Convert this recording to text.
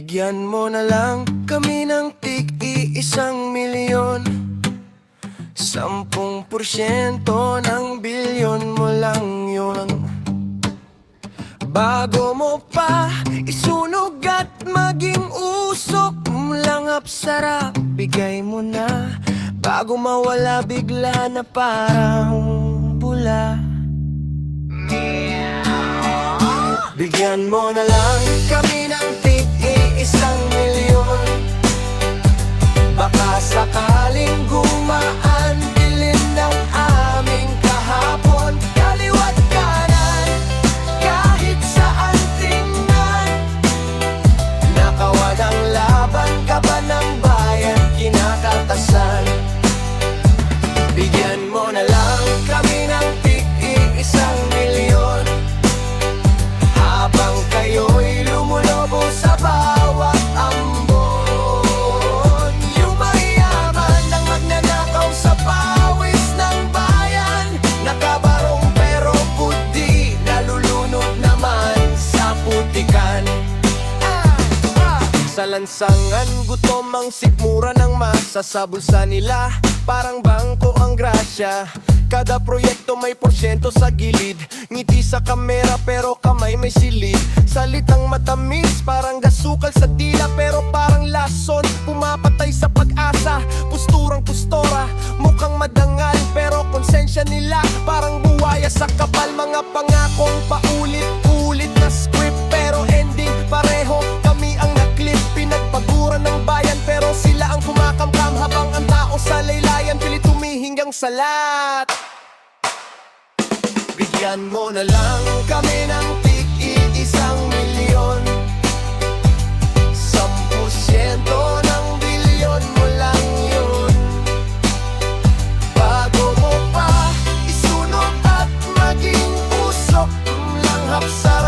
Bigyan mo na lang kami ng tig-1 milyon. 10% ng bilyon mo lang yun. Bago mo pa isunog at maging usok, lang sarap, bigay mo na. Bago mawala bigla na parang bula. Bigyan mo na lang kami ng tig-1 milyon. Baka sakaling gumaan bilin ng aming kahapon. Kaliwat kanan, kahit saan tingnan. Nakawan ang laban, kaban ng bayan, kinakatasan. Bigyan mo na lang kami ng tig-1 milyon. Habang kayo'y lumulobo sa bawat ambon. Yung mayaman ng magnanakaw sa pawis ng bayan. Nakabarong pero puti, nalulunod naman sa putikan. Sa lansangan, gutom ang sikmura ng masa. Sa bulsa nila, parang bangko ang grasya. Kada proyekto may porsyento sa gilid. Ngiti sa kamera pero kamay may silid. Salitang matamis, parang gasukal sa dila, pero parang lason, pumapatay sa pag-asa. Posturang pustora, mukhang madangal, pero konsensya nila parang buwaya sa kapal. Mga pangakong paulit-ulit na script, pero ending pareho, kami ang naklip. Pinagpaguran ng bayan pero sila ang kumakamkam. Habang ang tao sa laylayan pilit humihinggang salat. Bigyan mo na lang kami ng tig-1 milyon. 10% ng bilyon mo lang yun. Bago mo pa isunog at maging usok, langhap sa